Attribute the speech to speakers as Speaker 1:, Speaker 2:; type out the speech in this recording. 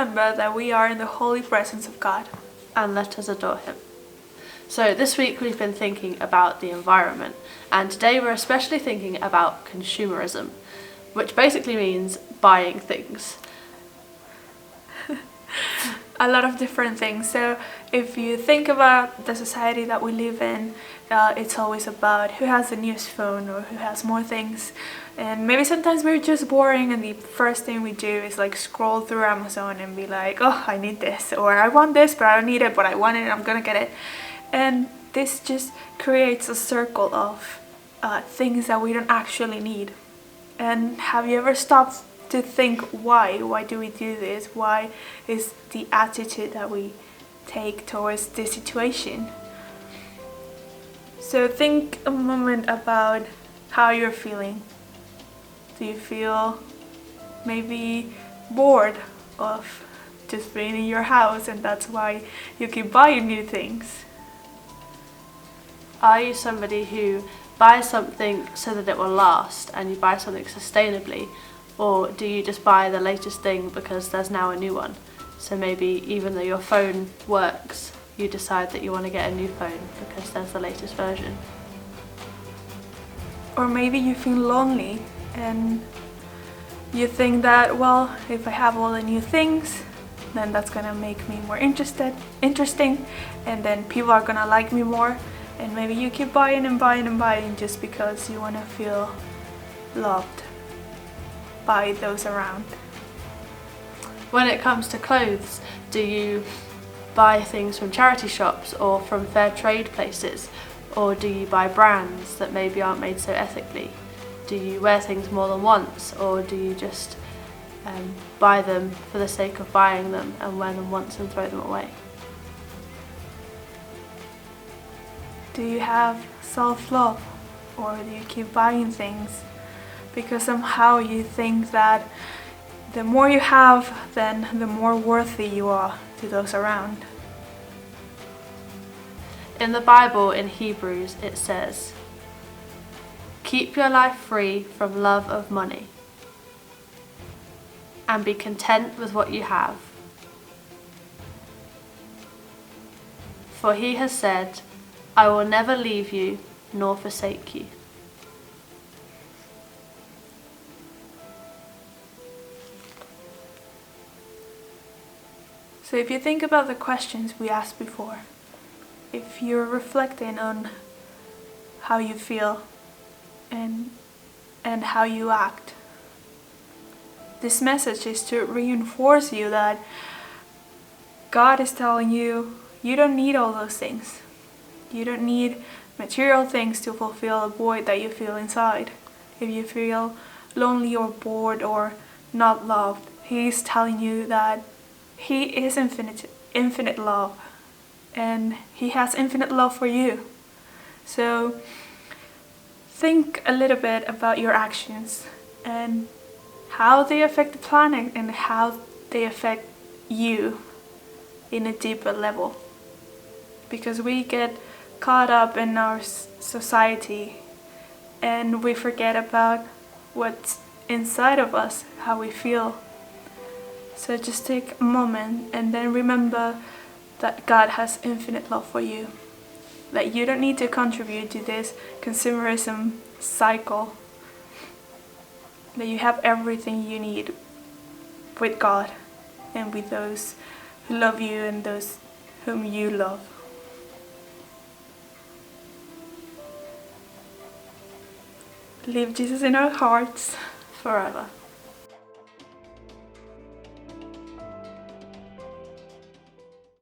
Speaker 1: remember that we are in the holy presence of God.
Speaker 2: And let us adore him. So this week we've been thinking about the environment, and today we're especially thinking about consumerism, which basically means buying things.
Speaker 1: A lot of different things. So if you think about the society that we live in, it's always about who has the newest phone or who has more things. And maybe sometimes we're just boring and the first thing we do is like scroll through Amazon and be like, oh, I need this, or I want this but I don't need it, but I want it and I'm gonna get it. And this just creates a circle of things that we don't actually need. And have you ever stopped to think why? Why do we do this? Why is the attitude that we take towards this situation? So think a moment about how you're feeling. Do you feel maybe bored of just being in your house and that's why you keep buying new things?
Speaker 2: Are you somebody who buys something so that it will last and you buy something sustainably? Or do you just buy the latest thing because there's now a new one? So maybe even though your phone works, you decide that you want to get a new phone because there's the latest version.
Speaker 1: Or maybe you feel lonely and you think that, well, if I have all the new things, then that's gonna make me more interesting, and then people are gonna like me more, and maybe you keep buying and buying and buying just because you wanna feel loved by those around.
Speaker 2: When it comes to clothes, do you buy things from charity shops or from fair trade places? Or do you buy brands that maybe aren't made so ethically? Do you wear things more than once, or do you just buy them for the sake of buying them and wear them once and throw them away?
Speaker 1: Do you have self-love, or do you keep buying things because somehow you think that the more you have, then the more worthy you are to those around?
Speaker 2: In the Bible, in Hebrews, it says, "Keep your life free from love of money, and be content with what you have. For he has said, I will never leave you nor forsake you."
Speaker 1: So if you think about the questions we asked before, if you're reflecting on how you feel and how you act, this message is to reinforce you that God is telling you, you don't need all those things. You don't need material things to fulfill a void that you feel inside. If you feel lonely or bored or not loved, He's telling you that He is infinite love, and He has infinite love for you. So think a little bit about your actions and how they affect the planet and how they affect you in a deeper level. Because we get caught up in our society and we forget about what's inside of us, how we feel. So just take a moment and then remember that God has infinite love for you. That you don't need to contribute to this consumerism cycle. That you have everything you need with God and with those who love you and those whom you love. Leave Jesus in our hearts forever.